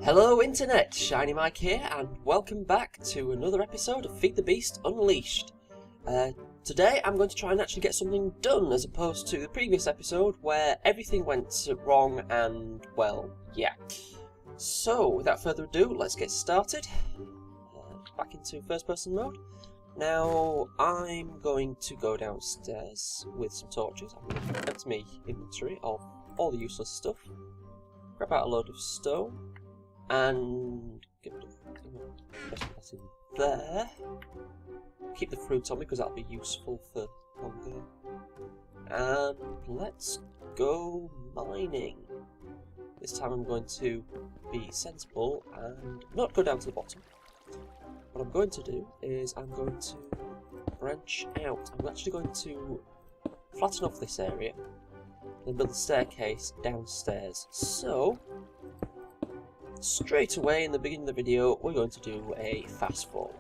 Hello Internet, Shiny Mike here, and welcome back to another episode of Feed the Beast Unleashed. Today I'm going to try and actually get something done, as opposed to the previous episode where everything went wrong and, well, yeah. So, without further ado, let's get started. Back into first person mode. Now, I'm going to go downstairs with some torches. I'm going to empty my inventory of all the useless stuff. Grab out a load of stone. And get rid of that in there. Keep the fruit on me because that'll be useful for longer. And let's go mining. This time I'm going to be sensible and not go down to the bottom. What I'm going to do is I'm going to branch out. I'm actually going to flatten off this area, then build a staircase downstairs. So, straight away in the beginning of the video, we're going to do a fast forward.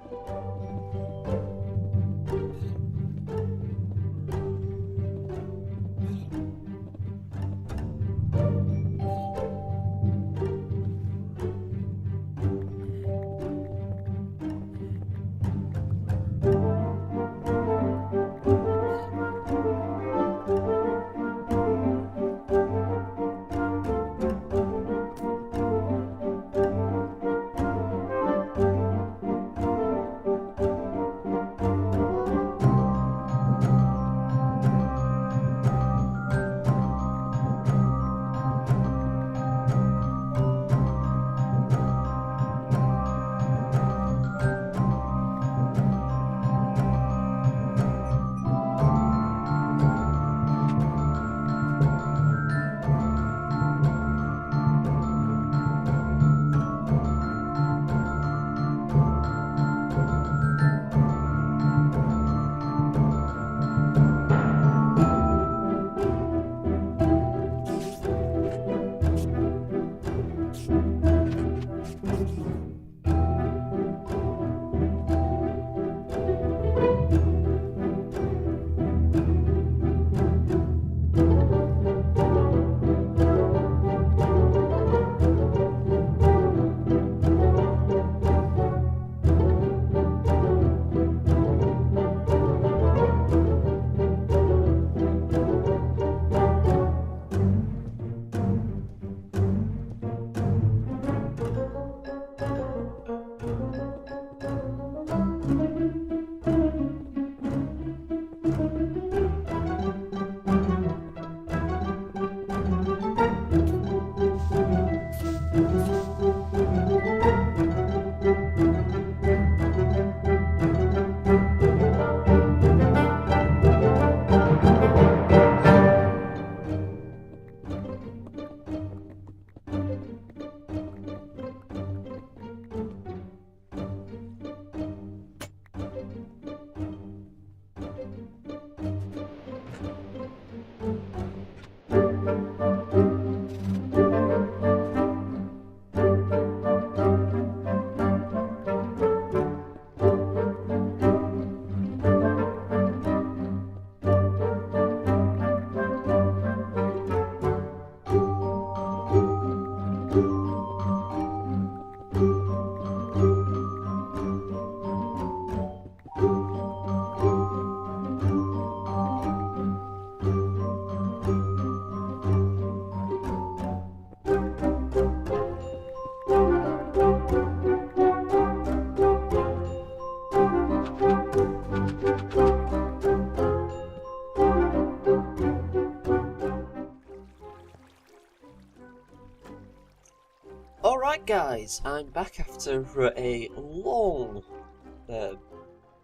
Alright guys, I'm back after a long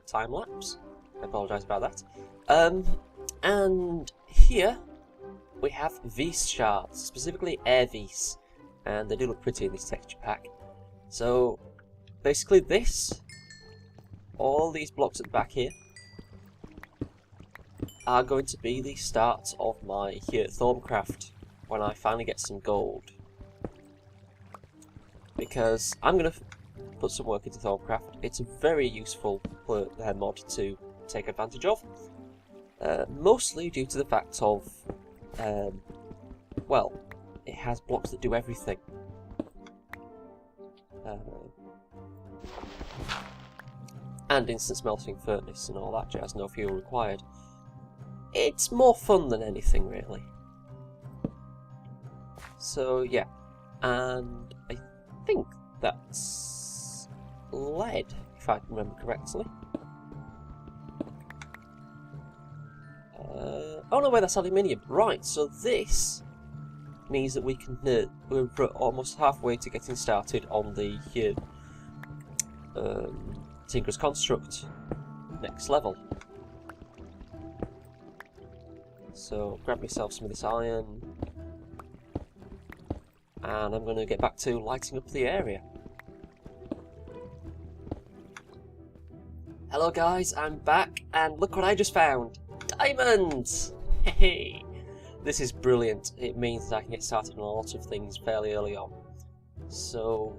time lapse. I apologise about that. And here we have Vise shards, specifically air Vise, and they do look pretty in this texture pack. So basically all these blocks at the back here are going to be the start of my Thorncraft when I finally get some gold. Because I'm going to put some work into Thorncraft. It's a very useful mod to take advantage of. Mostly due to the fact of, well, it has blocks that do everything. And instant smelting furnace and all that jazz, no fuel required. It's more fun than anything, really. So, yeah. And I think that's lead, if I can remember correctly. Oh no, wait, that's aluminium. Right, so this means that we can we're almost halfway to getting started on the Tinker's Construct next level. So grab myself some of this iron, and I'm going to get back to lighting up the area. Hello guys, I'm back, and look what I just found! Diamonds! Hey! This is brilliant. It means that I can get started on a lot of things fairly early on. So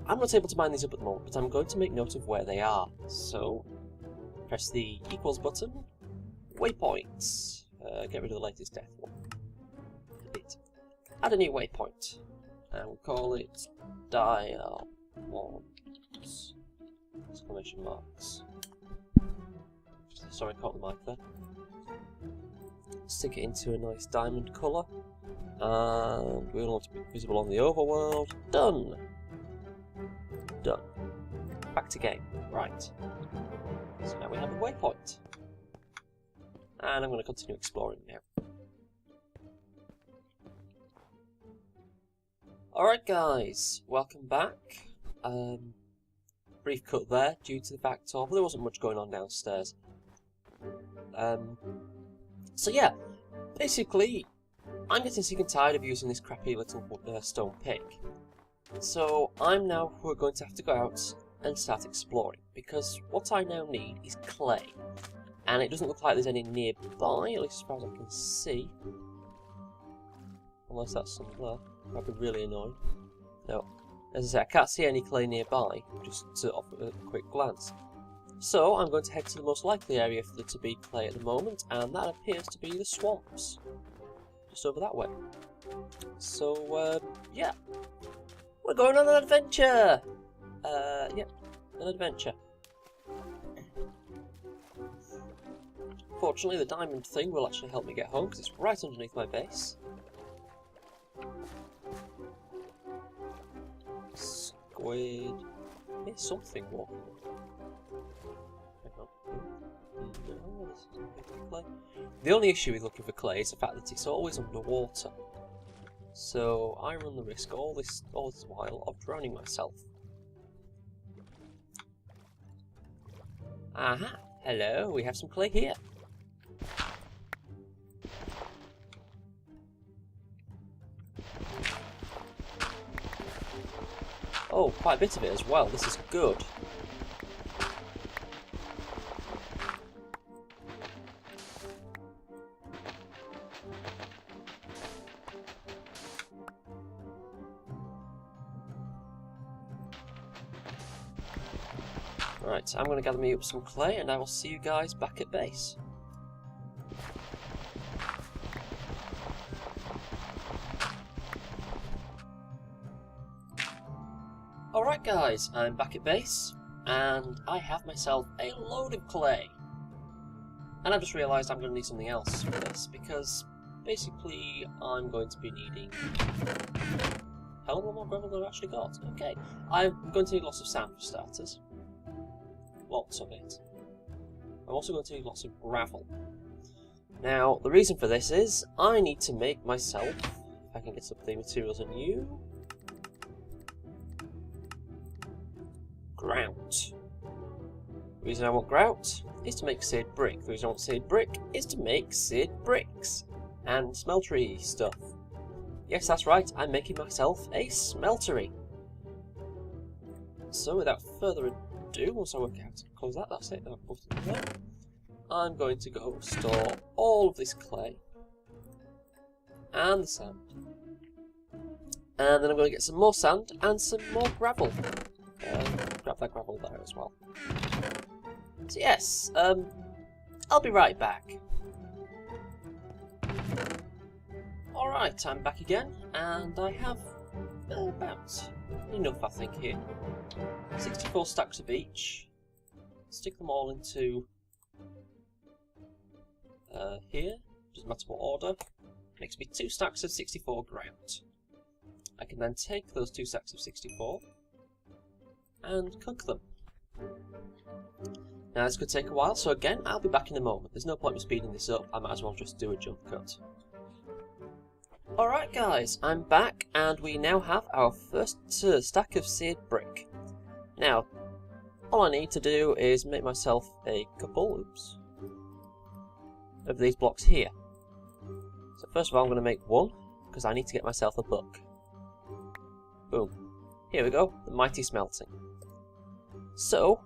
I'm not able to mine these up at the moment, but I'm going to make note of where they are. So press the equals button, waypoints, get rid of the latest death one. Add a new waypoint, and we'll call it diamonds! Exclamation marks. Sorry, I caught the mic there. Stick it into a nice diamond colour, and we want to be visible on the overworld. Done! Done. Back to game. Right. So now we have a waypoint. And I'm going to continue exploring now. Alright guys, welcome back. Brief cut there, due to the fact of there wasn't much going on downstairs. So yeah, basically, I'm getting sick and tired of using this crappy little stone pick. So I'm now going to have to go out and start exploring, because what I now need is clay. And it doesn't look like there's any nearby, at least as far as I can see. Unless that's something there. That'd be really annoying. No. As I say, I can't see any clay nearby, just off at a quick glance. So I'm going to head to the most likely area for there to be clay at the moment, and that appears to be the swamps. Just over that way. So, yeah. We're going on an adventure! Yep, an adventure. Fortunately, the diamond thing will actually help me get home, because it's right underneath my base. Squid... There's something walking. No, this isn't clay. The only issue with looking for clay is the fact that it's always underwater. So I run the risk all this while of drowning myself. Aha! Hello, we have some clay here. Oh, quite a bit of it as well. This is good. Right, I'm going to gather me up some clay, and I will see you guys back at base. Alright guys, I'm back at base, and I have myself a load of clay. And I've just realised I'm going to need something else for this, because basically I'm going to be needing... hell of a lot more gravel than I've actually got. Okay, I'm going to need lots of sand for starters. Lots of it. I'm also going to need lots of gravel. Now, the reason for this is, I need to make myself, if I can get up the materials anew, grout. The reason I want grout is to make seared brick. The reason I want seared brick is to make seared bricks and smeltery stuff. Yes, that's right, I'm making myself a smeltery. So without further ado, once I work out to close that, that's it, that button there. I'm going to go store all of this clay and the sand. And then I'm going to get some more sand and some more gravel. Grab that gravel there as well. So yes, I'll be right back. Alright, I'm back again, and I have thereabouts. Enough, I think, here. 64 stacks of each. Stick them all into here. Doesn't matter what order. Makes me 2 stacks of 64 grout. I can then take those 2 stacks of 64 and cook them. Now this could take a while, so again, I'll be back in a moment. There's no point in speeding this up, I might as well just do a jump cut. Alright guys, I'm back, and we now have our first stack of seared brick. Now, all I need to do is make myself a couple, of these blocks here. So first of all I'm going to make one, because I need to get myself a book. Boom. Here we go, the mighty smelting. So,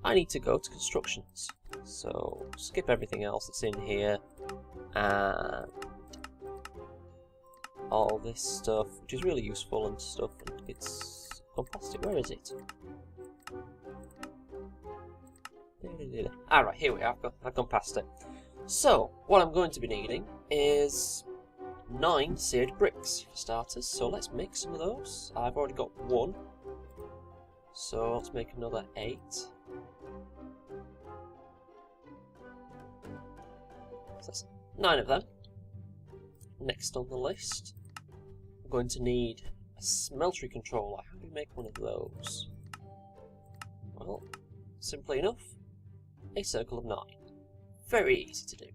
I need to go to constructions. So, skip everything else that's in here, and all this stuff, which is really useful and stuff, and it's on plastic. Where is it? Alright, here we are, I've gone past it. So, what I'm going to be needing is 9 seared bricks for starters, so let's make some of those. I've already got 1, so let's make another 8. So that's 9 of them. Next on the list, I'm going to need a smeltery controller. How do we make one of those? Well, simply enough, a circle of 9. Very easy to do.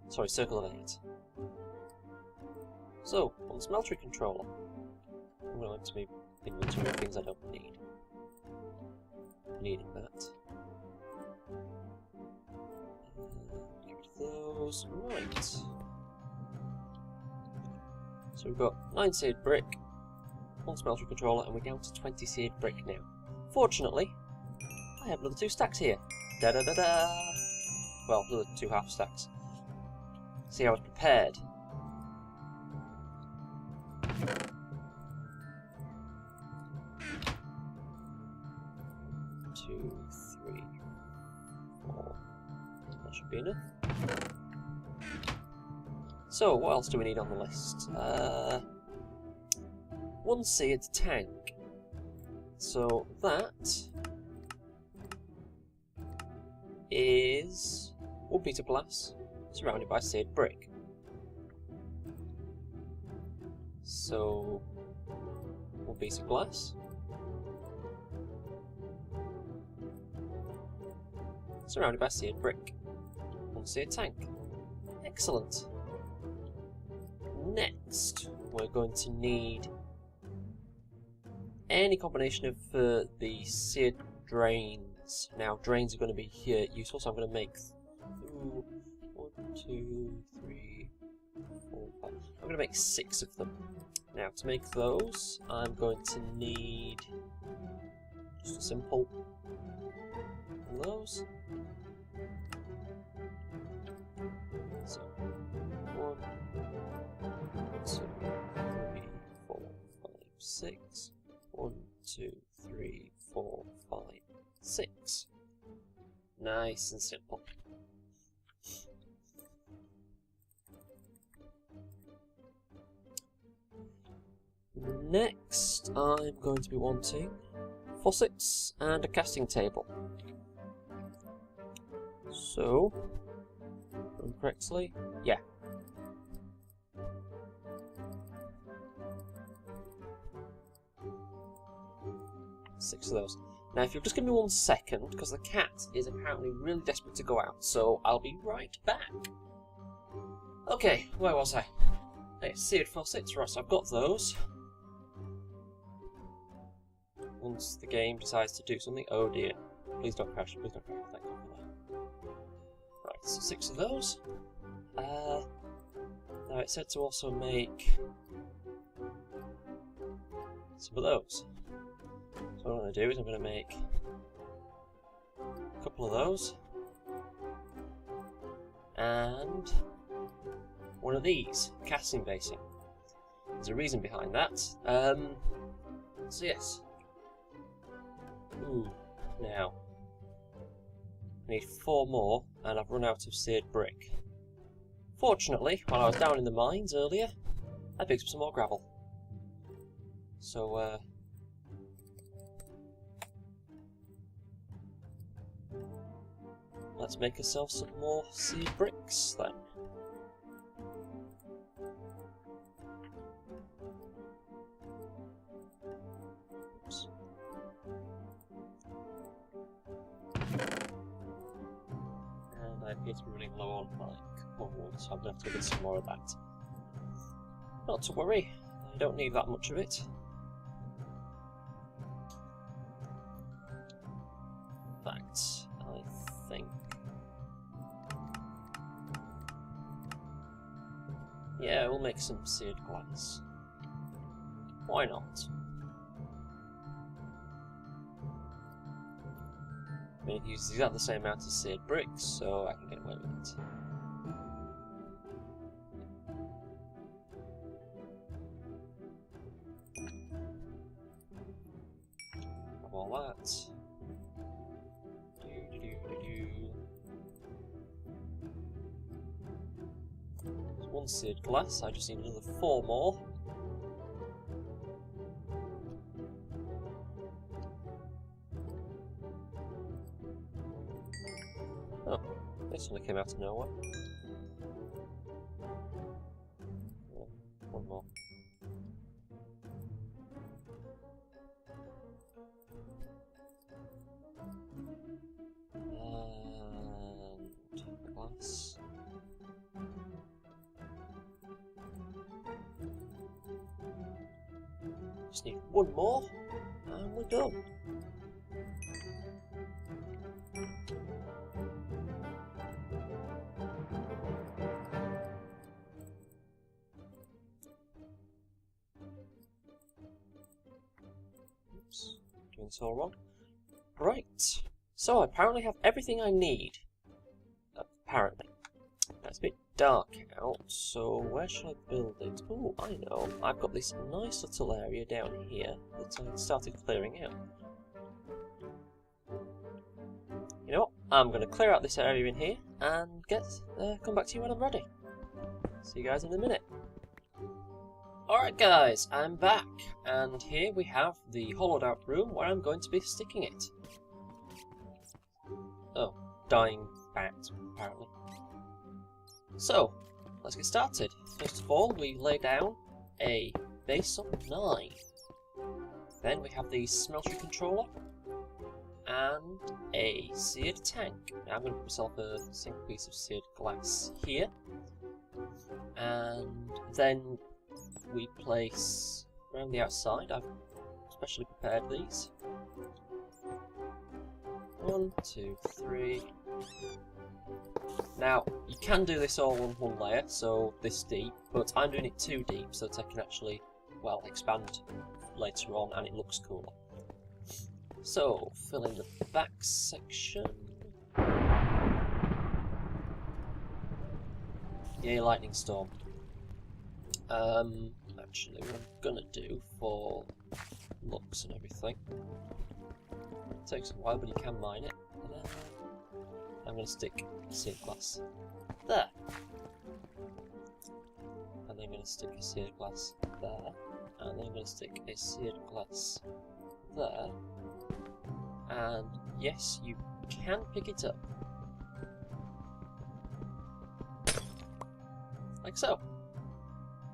Sorry, circle of 8. So, on the smeltery controller, I'm going to empty my inventory of things I don't need. Needing that. Get rid of those. Right. So we've got 9 seared brick, 1 smeltery controller, and we're down to 20 seared brick now. Fortunately, I have another 2 stacks here. Da da da da! Well, another 2 half stacks. See, I was prepared. 2, 3, 4. That should be enough. So, what else do we need on the list? 1 seared tank. So that is 1 piece of glass surrounded by seared brick. So 1 piece of glass surrounded by seared brick. 1 seared tank. Excellent. Next, we're going to need any combination of the seared drains. Now, drains are going to be useful, so I'm going to make 1, 2, 3, 4, 5. I'm going to make 6 of them. Now, to make those, I'm going to need just a simple one of those. So, 1, 2, 3, 4, 5, 6. 1, 2, 3, 4, 5, 6. Nice and simple. Next, I'm going to be wanting faucets and a casting table. So, done correctly? Yeah. Six of those. Now, if you'll just give me 1 second, because the cat is apparently really desperate to go out, so I'll be right back. Okay, where was I? Hey, seared faucets, right, so I've got those. Once the game decides to do something, oh dear. Please don't crash, please don't crash, thank God for that. Right, so 6 of those. Now it said to also make some of those. So what I'm going to do is I'm going to make a couple of those and one of these, casting basin. There's a reason behind that. So yes. Now I need 4 more and I've run out of seared brick. Fortunately, while I was down in the mines earlier, I picked up some more gravel. So, let's make ourselves some more seed bricks then. Oops. And I appear to be running low on my coal, so I'm going to have to get some more of that. Not to worry, I don't need that much of it. In fact, I think... yeah, we'll make some seared glass. Why not? I mean, it uses exactly the same amount of seared bricks, so I can get away with it. Grab all that. There's one seared glass, I just need another 4 more. Oh, this only came out of nowhere. Oh, 1 more. And glass. Just need 1 more, and we're done. Oops, doing this all wrong. Right, so I apparently have everything I need. Apparently. It's a bit dark out, so where should I build it? Oh, I know. I've got this nice little area down here that I started clearing out. You know what? I'm going to clear out this area in here and come back to you when I'm ready. See you guys in a minute. Alright guys, I'm back, and here we have the hollowed out room where I'm going to be sticking it. Oh, dying bat, apparently. So, let's get started. First of all, we lay down a base of 9. Then we have the smeltery controller and a seared tank. Now I'm going to put myself a single piece of seared glass here. And then we place around the outside. I've specially prepared these. 1, 2, 3. Now, you can do this all on 1 layer, so this deep, but I'm doing it 2 deep so that I can actually, well, expand later on and it looks cooler. So, fill in the back section. Yay, lightning storm. Actually, what I'm gonna do for looks and everything, it takes a while, but you can mine it. I'm going to stick a seared glass there. And then I'm going to stick a seared glass there. And then I'm going to stick a seared glass there. And yes, you can pick it up. Like so.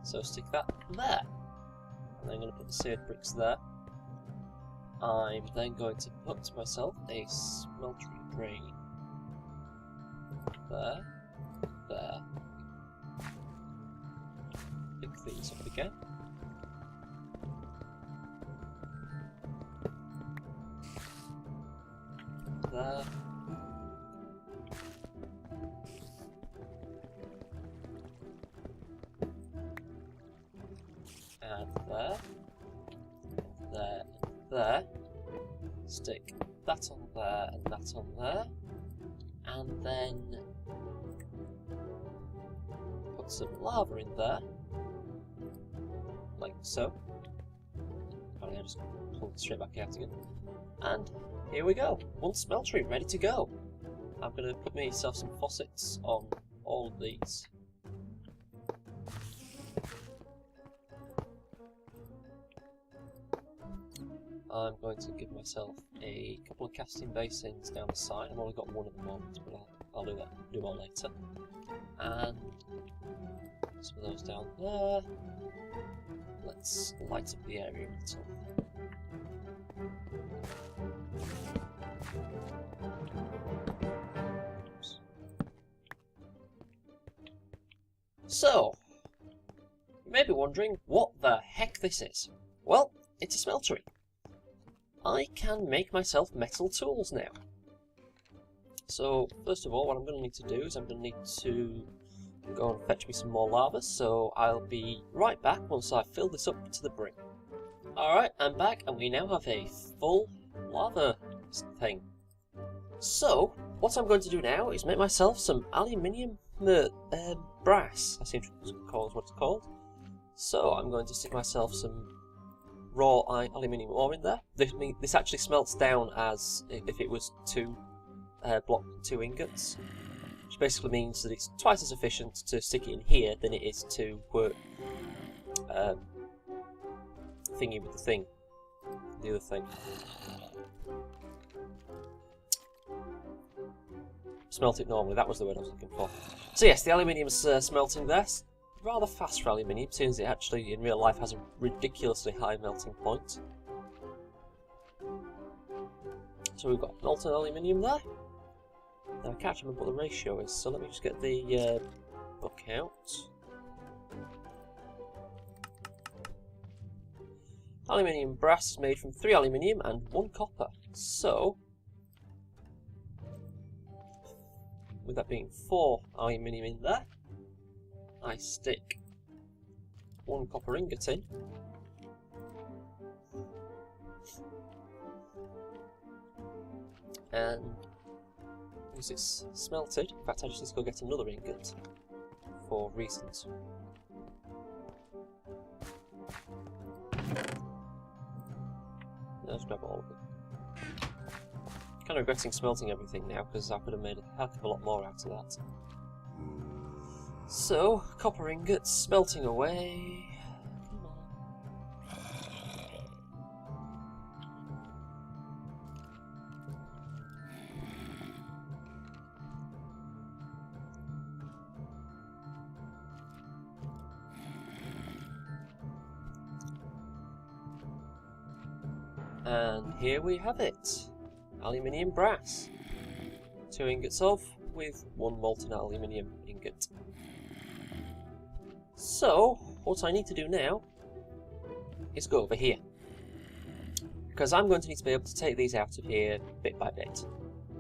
So stick that there. And then I'm going to put the seared bricks there. I'm then going to put myself a smeltery drain. There, there. Pick these up again. There. And there. There and there. Stick that on there and that on there. And then put some lava in there, like so. Apparently I just pulled it straight back out again. And here we go, 1 smeltery ready to go. I'm going to put myself some faucets on all of these. I'm going to give myself a couple of casting basins down the side. I've only got one at the moment, but I'll do that. Do more later. And some of those down there. Let's light up the area a little. So, you may be wondering what the heck this is. Well, it's a smeltery. I can make myself metal tools now. So, first of all, what I'm going to need to do is I'm going to need to go and fetch me some more lava, so I'll be right back once I've filled this up to the brim. Alright, I'm back, and we now have a full lava thing. So, what I'm going to do now is make myself some aluminium brass, I seem to call it what it's called. So, I'm going to stick myself some raw aluminium ore in there. This actually smelts down as if it was two ingots, which basically means that it's twice as efficient to stick it in here than it is to work thingy with the other thing. Smelt it normally, that was the word I was looking for. So yes, the aluminium's smelting there. Rather fast for aluminium, since it actually in real life has a ridiculously high melting point. So we've got molten aluminium there. Now I can't remember what the ratio is, so let me just get the book out. Aluminium brass is made from 3 aluminium and 1 copper. So, with that being 4 aluminium in there, I stick 1 copper ingot in. And once it's smelted, in fact I just need to go get another ingot for reasons. Let's grab all of it. Kind of regretting smelting everything now because I could have made a heck of a lot more out of that. So, copper ingots smelting away. Come on. And here we have it. Aluminium brass. 2 ingots of, with 1 molten aluminium ingot. So, what I need to do now is go over here. Because I'm going to need to be able to take these out of here bit by bit.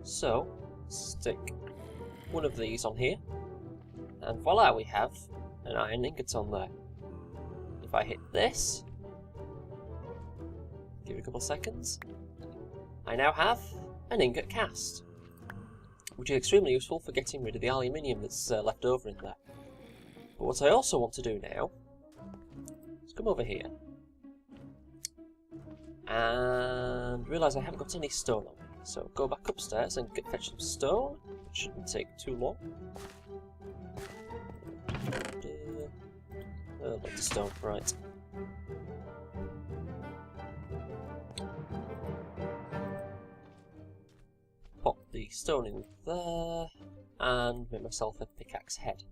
So, stick one of these on here, and voila, we have an iron ingot on there. If I hit this, give it a couple of seconds, I now have an ingot cast, which is extremely useful for getting rid of the aluminium that's left over in there. But what I also want to do now is come over here and realise I haven't got any stone on me. So go back upstairs and fetch some stone. It shouldn't take too long. Not the stone, right. Pop the stone in there and make myself a pickaxe head.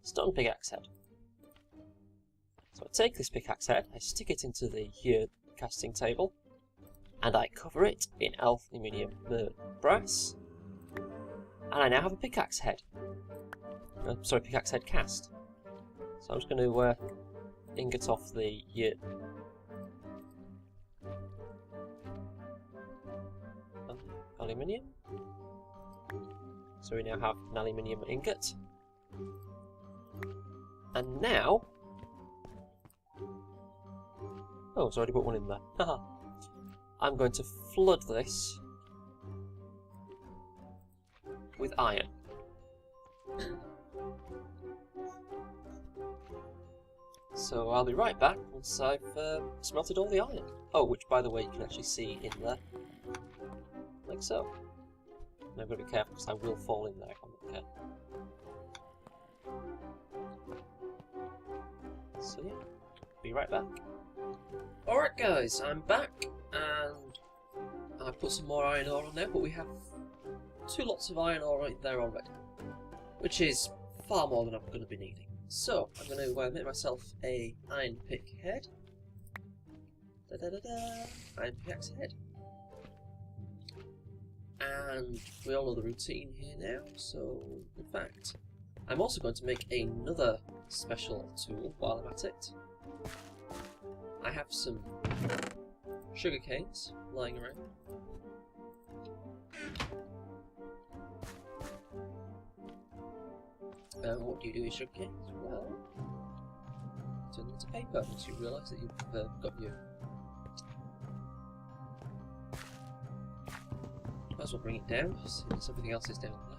Stone pickaxe head. So I take this pickaxe head, I stick it into the casting table, and I cover it in aluminium brass, and I now have a pickaxe head. Sorry, pickaxe head cast. So I'm just going to ingot off the aluminium. So we now have an aluminium ingot. And now... Oh, it's already put one in there. Haha. I'm going to flood this with iron. So I'll be right back once I've smelted all the iron. Oh, which by the way you can actually see in there. Like so. And I've got to be careful because I will fall in there if I'm not careful. So yeah, be right back. Alright guys, I'm back, and I've put some more iron ore on there, but we have 2 lots of iron ore right there already, which is far more than I'm going to be needing. So, I'm going to make myself a iron pick head. Iron pickaxe head. And we all know the routine here now, so in fact, I'm also going to make another special tool while I'm at it. I have some sugar canes lying around. What do you do with sugar canes? Well, turn them into paper once you realise that you've got your... Might as well bring it down, since everything else is down there.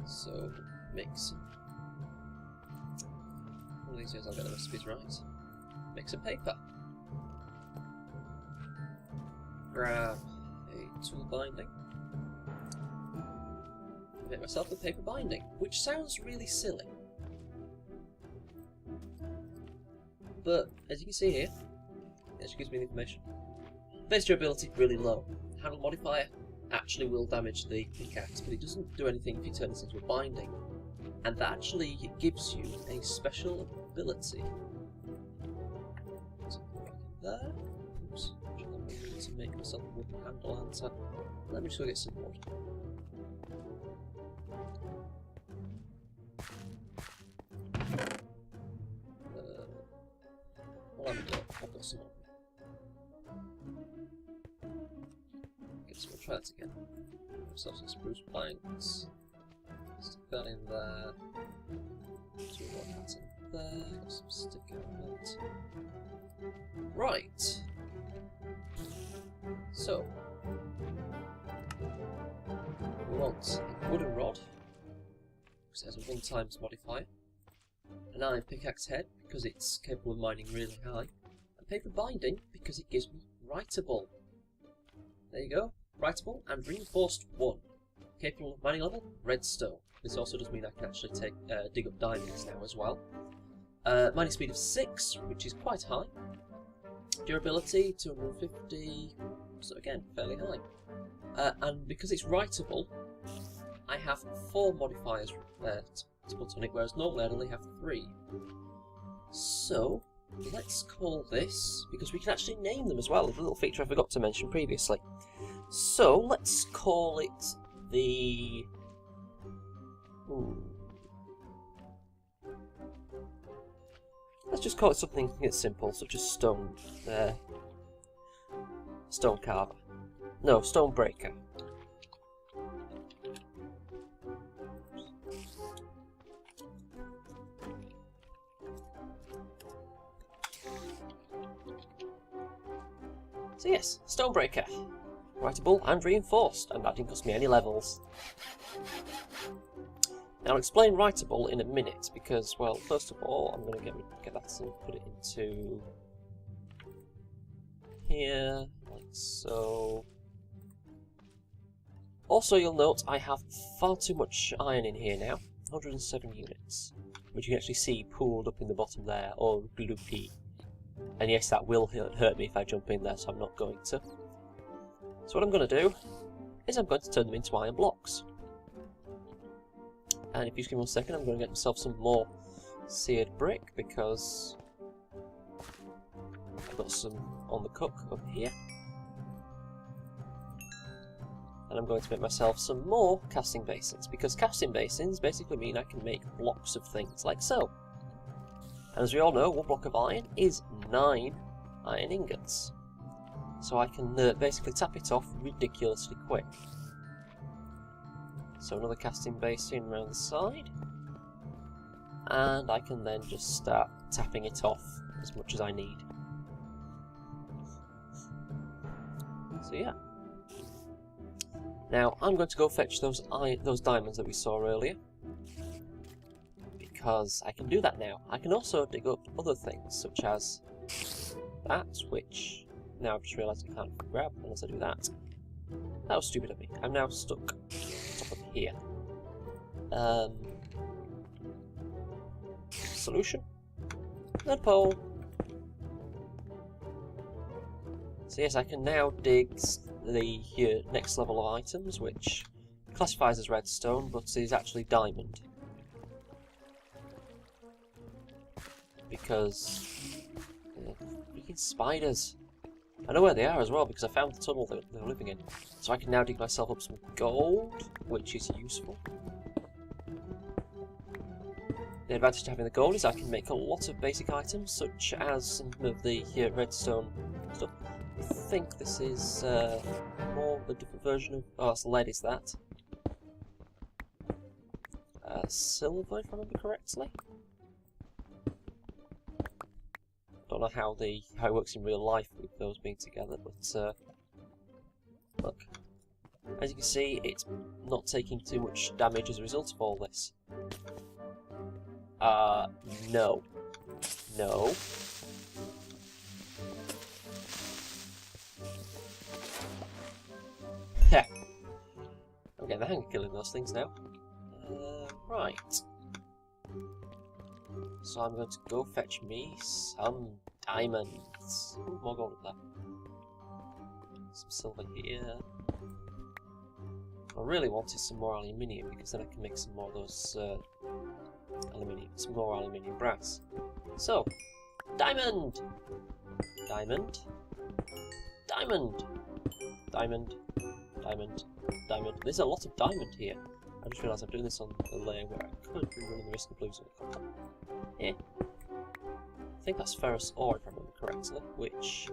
So, mix. One of these days I'll get the recipes right. Make some paper. Grab a tool binding. Make myself a paper binding, which sounds really silly. But, as you can see here, it actually gives me the information. Base durability really low. Handle modifier actually will damage the pickaxe, but it doesn't do anything if you turn this into a binding. And that actually gives you a special ability. So, there. Oops. To make myself a wooden handle lantern. Let me just go get some wood. Well, I've got some on me. Get some, try that again. Get myself some spruce planks. Stick that in there. 2 more hats in there. Got some stick on it. Right. So, we want a wooden rod, because it has a 1 times modifier, an iron pickaxe head, because it's capable of mining really high, and paper binding, because it gives me writable. There you go, writable and reinforced 1. Capable of mining level, redstone. This also does mean I can actually dig up diamonds now as well. Mining speed of 6, which is quite high. Durability, 250, so again, fairly high. And because it's writable, I have 4 modifiers to put on it, whereas normally I'd only have 3. So, let's call this, because we can actually name them as well, a little feature I forgot to mention previously. So, let's call it the... Let's just call it something that's simple, such as stone carver. No, stone breaker. So yes, stone breaker. Writable and reinforced, and that didn't cost me any levels. Now I'll explain writable in a minute, because, well, first of all, I'm going to get that and put it into here, like so. Also, you'll note I have far too much iron in here now, 107 units, which you can actually see pooled up in the bottom there, or gloopy. And yes, that will hurt me if I jump in there, so I'm not going to. So what I'm going to do is I'm going to turn them into iron blocks. And if you just give me 1 second, I'm going to get myself some more seared brick, because I've got some on the cook up here. And I'm going to make myself some more casting basins, because casting basins basically mean I can make blocks of things, like so. And as we all know, 1 block of iron is 9 iron ingots. So I can basically tap it off ridiculously quick. So another casting basin around the side, and I can then just start tapping it off as much as I need. So yeah. Now I'm going to go fetch those diamonds that we saw earlier, because I can do that now. I can also dig up other things, such as that, which now I've just realised I can't grab unless I do that. That was stupid of me. I'm now stuck on top of here. Solution. Lead pole. So yes, I can now dig the next level of items, which classifies as redstone, but is actually diamond. Because freaking spiders. I know where they are as well because I found the tunnel that they're living in. So I can now dig myself up some gold, which is useful. The advantage to having the gold is I can make a lot of basic items, such as some of the redstone stuff. I think this is more of a different version of... Oh, that's lead, is that? Silver, if I remember correctly. Don't know how it works in real life with those being together, but look. As you can see, it's not taking too much damage as a result of all this. No. No. Heh. I'm getting the hang of killing those things now. Right. So I'm going to go fetch me some diamonds. Ooh, more gold up there. Some silver here. I really wanted some more aluminium because then I can make some more of those some more aluminium brass. So, diamond! Diamond. Diamond! Diamond. Diamond. Diamond. There's a lot of diamond here. I just realised I'm doing this on a layer where I could be running the risk of losing it. Yeah. I think that's ferrous ore, if I remember correctly, which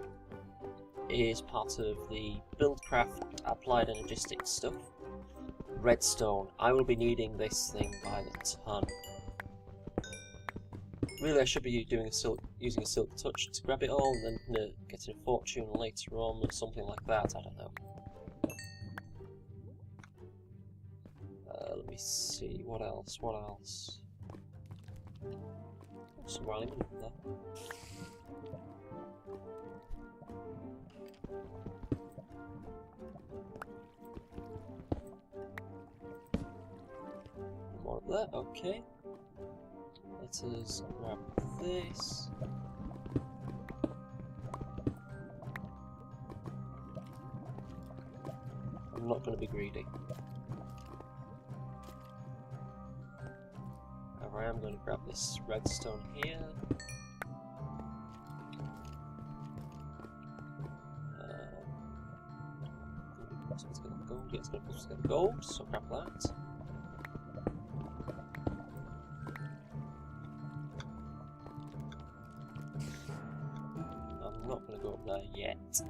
is part of the Buildcraft Applied Energistics stuff. Redstone. I will be needing this thing by the ton. Really, I should be using a silk touch to grab it all and then getting a fortune later on or something like that. I don't know. Let me see. What else? What else? Some aluminium there. More of that. Okay. Let us grab this. I'm not going to be greedy. However, I am going to grab this redstone here. So let's get the gold. Yeah, it's going to push the gold, so grab that. I'm not going to go up there yet.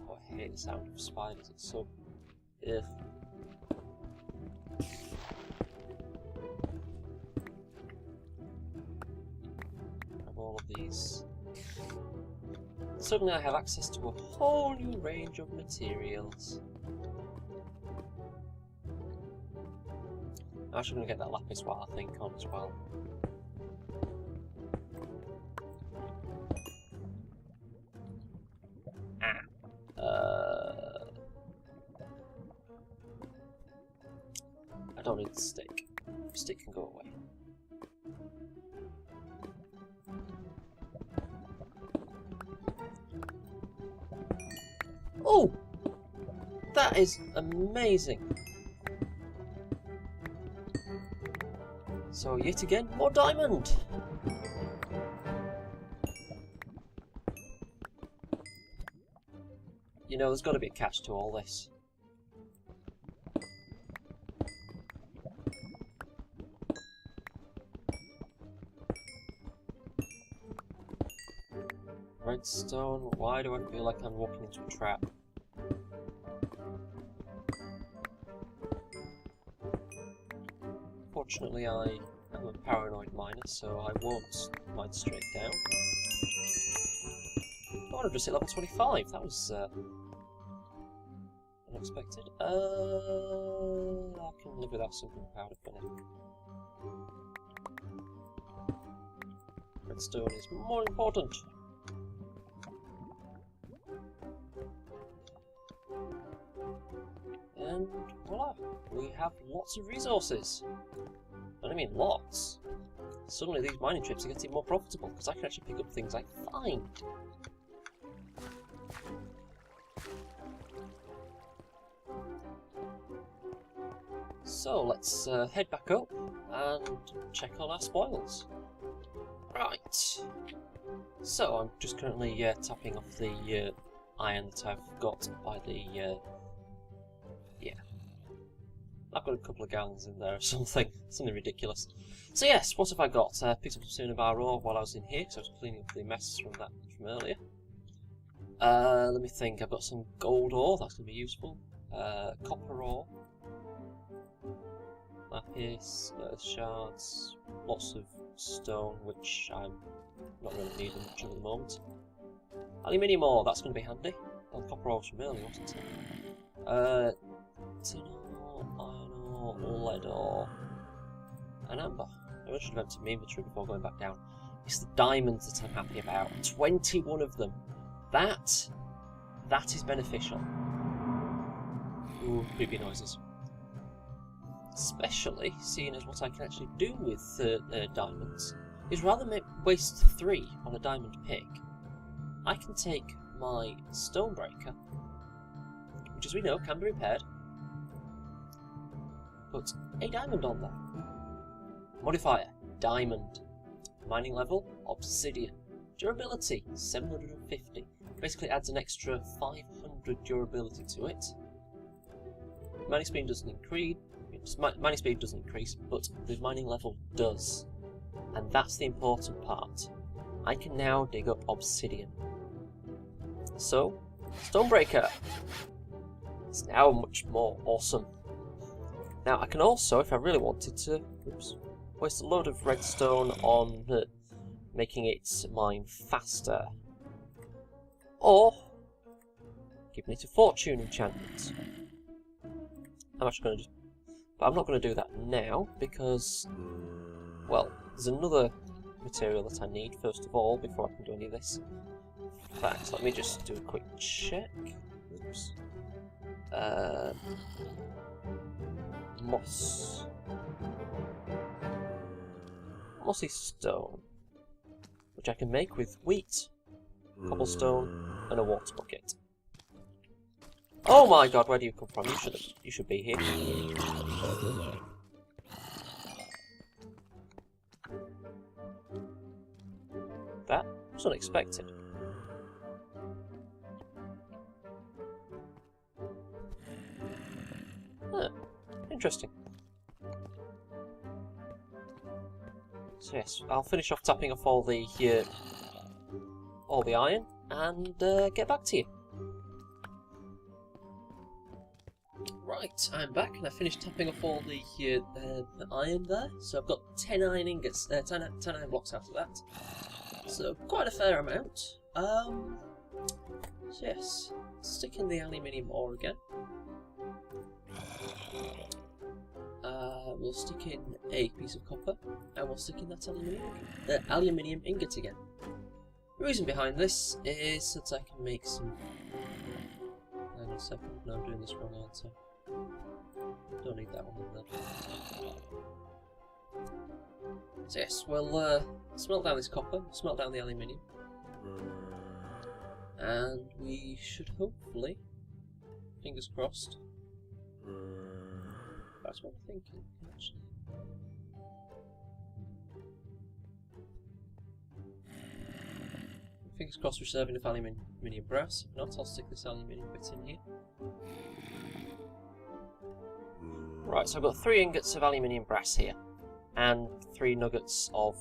Oh, I hate the sound of spiders, it's so... Ugh. Grab all of these. Suddenly I have access to a whole new range of materials. I'm actually going to get that lapis while I think on as well. I don't need the stick. The stick can go away. Oh! That is amazing! So, yet again, more diamond! You know, there's got to be a catch to all this. Redstone, why do I feel like I'm walking into a trap? Fortunately, I am a paranoid miner, so I won't mine straight down. Oh, I've just hit level 25, that was unexpected. I can live without some powder for now. Redstone is more important. And And voila, we have lots of resources. And I mean lots. Suddenly these mining trips are getting more profitable because I can actually pick up things I find. So let's head back up and check on our spoils. Right. So I'm just currently tapping off the iron that I've got by the yeah. I've got a couple of gallons in there or something ridiculous. So yes, what have I got? Picked up some bar ore while I was in here because I was cleaning up the mess from earlier. Let me think. I've got some gold ore. That's going to be useful. Copper ore. Lapis, shards, lots of stone, which I'm not really needing much of at the moment. Aluminium ore, that's going to be handy. Well, copper ore from earlier, wasn't it? Tin ore, iron ore, lead ore, and amber. I should have emptied my inventory before going back down. It's the diamonds that I'm happy about. 21 of them. That is beneficial. Ooh, creepy noises. Especially seeing as what I can actually do with diamonds is rather than waste 3 on a diamond pick, I can take my stonebreaker, which as we know can be repaired, put a diamond on there. Modifier, diamond. Mining level, obsidian. Durability, 750. Basically adds an extra 500 durability to it. Mining speed doesn't increase. Mining speed doesn't increase, but the mining level does. And that's the important part. I can now dig up obsidian. So, Stonebreaker! It's now much more awesome. Now I can also, if I really wanted to, waste a load of redstone on making it mine faster. Or, giving it a fortune enchantment. I'm actually going to but I'm not going to do that now because, well, there's another material that I need first of all before I can do any of this. In fact, let me just do a quick check. Oops. Moss. Mossy stone, which I can make with wheat, cobblestone, and a water bucket. Oh my god, where do you come from? You should be here. That was unexpected. Huh, interesting. So yes, I'll finish off tapping off all the iron and get back to you. Right, I'm back and I finished tapping off all the iron there. So I've got 10 iron ingots, 10 iron blocks out of that. So quite a fair amount. So yes, stick in the aluminium ore again. We'll stick in a piece of copper and we'll stick in that aluminium ingot again. The reason behind this is so that I can make some... Hang on a second, no, I'm doing this wrong, aren't I? Don't need that one in there. So yes, we'll smelt down this copper, smelt down the aluminium, and we should hopefully, fingers crossed, that's what I'm thinking, actually. Fingers crossed we're serving enough aluminium brass. If not, I'll stick this aluminium bit in here. Right, so I've got 3 ingots of aluminium brass here, and 3 nuggets of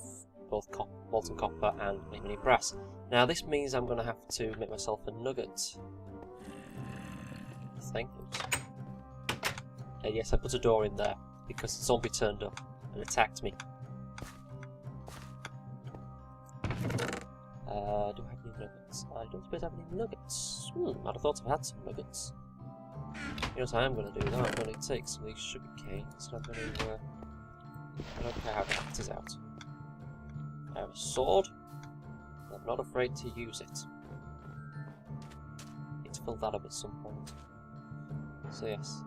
both molten copper and aluminium brass. Now this means I'm going to have to make myself a nugget thing. Yes, I put a door in there because the zombie turned up and attacked me. Do I have any nuggets? I don't suppose I have any nuggets. I'd have thought I had some nuggets. You know what I am going to do though? I'm going to take some of these sugar canes and I'm going to... I don't care how the act is out. I have a sword. I'm not afraid to use it. Need to fill that up at some point. So yes.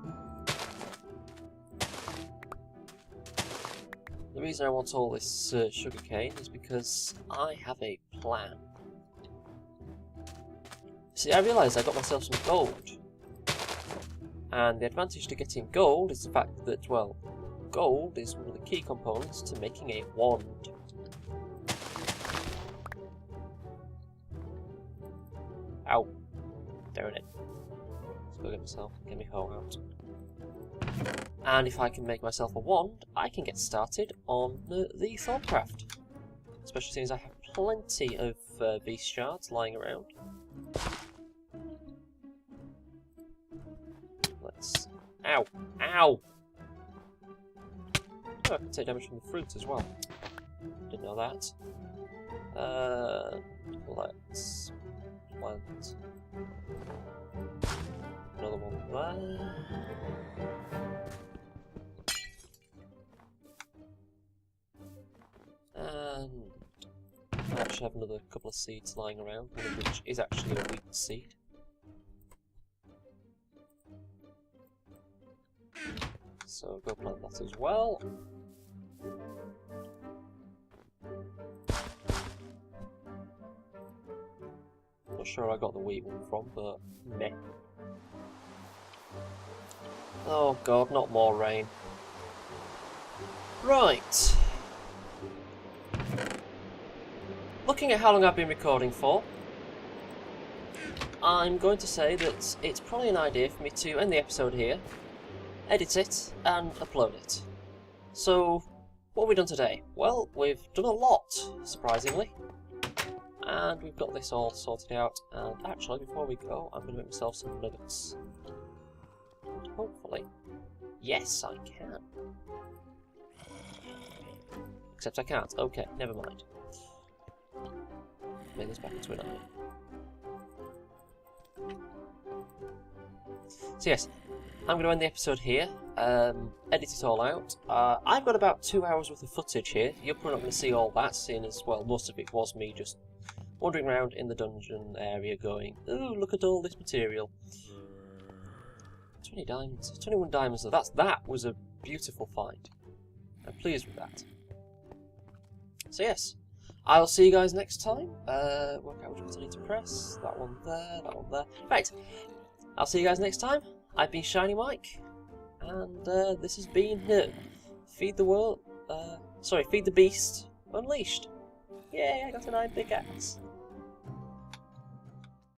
The reason I want all this sugarcane is because I have a plan. See, I realised I got myself some gold. And the advantage to getting gold is the fact that, well, gold is one of the key components to making a wand. Ow. Darn it. Let's go get my hoe out. And if I can make myself a wand, I can get started on the Thorncraft. Especially since I have plenty of beast shards lying around. Let's... Ow! Ow! Oh, I can take damage from the fruit as well. Didn't know that. Let's plant another one there. And I actually have another couple of seeds lying around, one of which is actually a wheat seed. So go plant that as well. Not sure I got the wheat one from, but meh. Oh god, not more rain. Right. Looking at how long I've been recording for, I'm going to say that it's probably an idea for me to end the episode here, edit it, and upload it. So, what have we done today? Well, we've done a lot, surprisingly. And we've got this all sorted out, and actually, before we go, I'm going to make myself some nuggets. And hopefully, yes, I can. Except I can't. Okay, never mind. Make this back into an iron. So yes, I'm going to end the episode here, edit it all out. I've got about 2 hours worth of footage here. You're probably not going to see all that, seeing as, well, most of it was me just wandering around in the dungeon area going, ooh, look at all this material. 20 diamonds, 21 diamonds, so that was a beautiful find. I'm pleased with that. So yes, I'll see you guys next time. Work out which button I need to press. That one there, that one there. Right, I'll see you guys next time. I've been Shiny Mike, and this has been Feed the Beast Unleashed. Yay, I got an iron pickaxe.